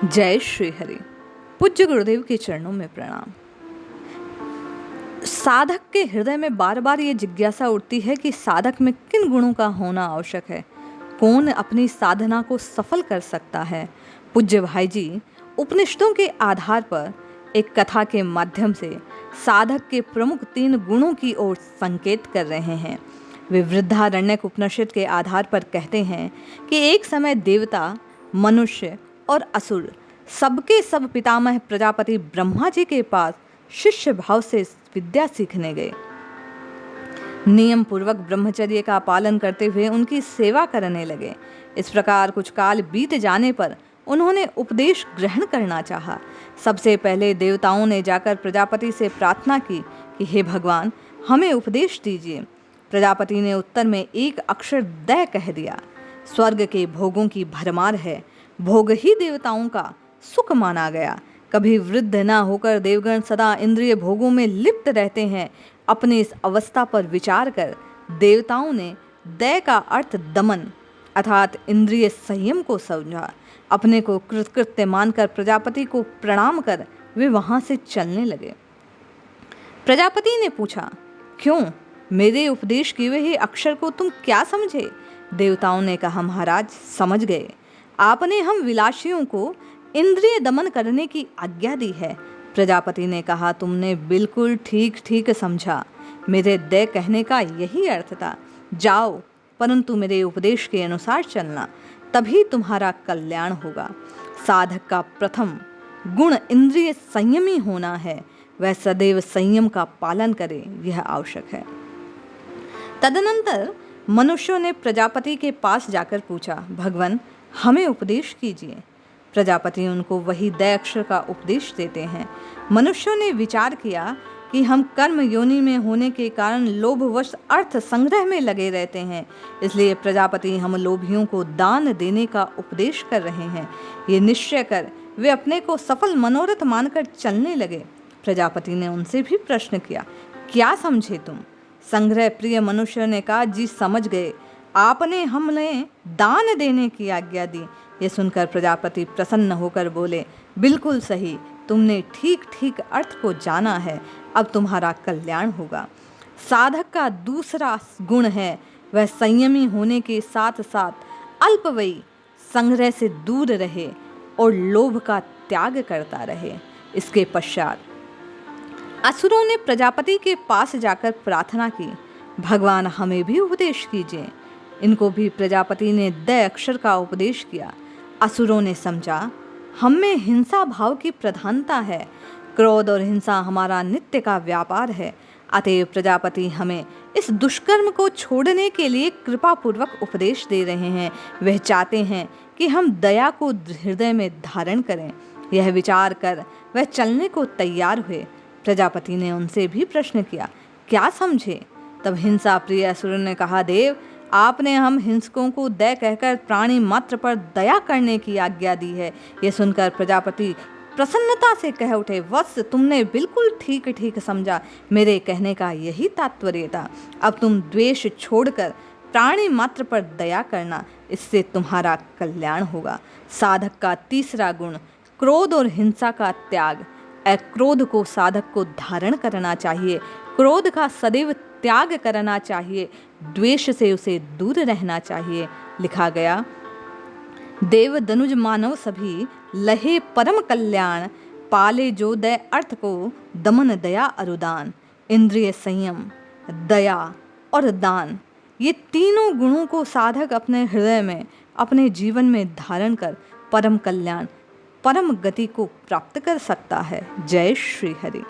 जय श्री हरि। पूज्य गुरुदेव के चरणों में प्रणाम। साधक के हृदय में बार बार ये जिज्ञासा उठती है कि साधक में किन गुणों का होना आवश्यक है, कौन अपनी साधना को सफल कर सकता है। पूज्य भाई जी उपनिषदों के आधार पर एक कथा के माध्यम से साधक के प्रमुख 3 गुणों की ओर संकेत कर रहे हैं। वे वृद्धारण्यक उपनिषद के आधार पर कहते हैं कि एक समय देवता, मनुष्य और असुर सबके सब पितामह प्रजापति ब्रह्मा जी के पास शिष्य भाव से विद्या सीखने गए। नियम पूर्वक ब्रह्मचर्य का पालन करते हुए उनकी सेवा करने लगे। इस प्रकार कुछ काल बीत जाने पर उन्होंने उपदेश ग्रहण करना चाहा। सबसे पहले देवताओं ने जाकर प्रजापति से प्रार्थना की कि हे भगवान, हमें उपदेश दीजिए। प्रजापति ने उत्तर में एक अक्षर दै कह दिया। स्वर्ग के भोगों की भरमार है, भोग ही देवताओं का सुख माना गया। कभी वृद्ध न होकर देवगण सदा इंद्रिय भोगों में लिप्त रहते हैं। अपनी इस अवस्था पर विचार कर देवताओं ने दै का अर्थ दमन अर्थात इंद्रिय संयम को समझा। अपने को कृतकृत्य मानकर प्रजापति को प्रणाम कर वे वहां से चलने लगे। प्रजापति ने पूछा, क्यों, मेरे उपदेश किए हुए अक्षर को तुम क्या समझे? देवताओं ने कहा, महाराज समझ गए। आपने हम विलासियों को इंद्रिय दमन करने की आज्ञा दी है। प्रजापति ने कहा, तुमने बिल्कुल ठीक समझा। मेरे दै कहने का यही अर्थ था। जाओ, परंतु मेरे उपदेश के अनुसार चलना, तभी तुम्हारा कल्याण होगा। साधक का प्रथम गुण इंद्रिय संयमी होना है। वह सदैव संयम का पालन करे, यह आवश्यक है। तदनंतर मनुष्यों ने प्रजापति के पास जाकर पूछा, भगवान हमें उपदेश कीजिए। प्रजापति उनको वही दै अक्षर का उपदेश देते हैं। मनुष्यों ने विचार किया कि हम कर्म योनि में होने के कारण लोभवश अर्थ संग्रह में लगे रहते हैं, इसलिए प्रजापति हम लोभियों को दान देने का उपदेश कर रहे हैं। ये निश्चय कर वे अपने को सफल मनोरथ मानकर चलने लगे। प्रजापति ने उनसे भी प्रश्न किया, क्या समझे तुम? संग्रह प्रिय मनुष्य ने कहा, जी समझ गए, आपने हमें दान देने की आज्ञा दी। ये सुनकर प्रजापति प्रसन्न होकर बोले, बिल्कुल सही, तुमने ठीक अर्थ को जाना है। अब तुम्हारा कल्याण होगा। साधक का दूसरा गुण है वह संयमी होने के साथ साथ अल्पवयी, संग्रह से दूर रहे और लोभ का त्याग करता रहे। इसके पश्चात असुरों ने प्रजापति के पास जाकर प्रार्थना की, भगवान हमें भी उपदेश कीजिए। इनको भी प्रजापति ने दै अक्षर का उपदेश किया। असुरों ने समझा, हम में हिंसा भाव की प्रधानता है। क्रोध और हिंसा हमारा नित्य का व्यापार है। अतएव प्रजापति हमें इस दुष्कर्म को छोड़ने के लिए कृपा पूर्वक उपदेश दे रहे हैं। वह चाहते हैं कि हम दया को हृदय में धारण करें। यह विचार कर वह चलने को तैयार हुए। प्रजापति ने उनसे भी प्रश्न किया, क्या समझे? तब हिंसा प्रिय असुर ने कहा, देव आपने हम हिंसकों को दै कहकर प्राणी मात्र पर दया करने की आज्ञा दी है। यह सुनकर प्रजापति प्रसन्नता से कह उठे, वत्स तुमने बिल्कुल ठीक समझा। मेरे कहने का यही तात्पर्य था। अब तुम द्वेष छोड़कर प्राणी मात्र पर दया करना, इससे तुम्हारा कल्याण होगा। साधक का तीसरा गुण क्रोध और हिंसा का त्याग। अक्रोध को साधक को धारण करना चाहिए। क्रोध का सदैव त्याग करना चाहिए। द्वेष से उसे दूर रहना चाहिए। लिखा गया, देव दनुज मानव सभी लहे परम कल्याण, पाले जो दै अर्थ को दमन दया अरुदान। इंद्रिय संयम, दया और दान, ये तीनों गुणों को साधक अपने हृदय में, अपने जीवन में धारण कर परम कल्याण, परम गति को प्राप्त कर सकता है। जय श्री हरि।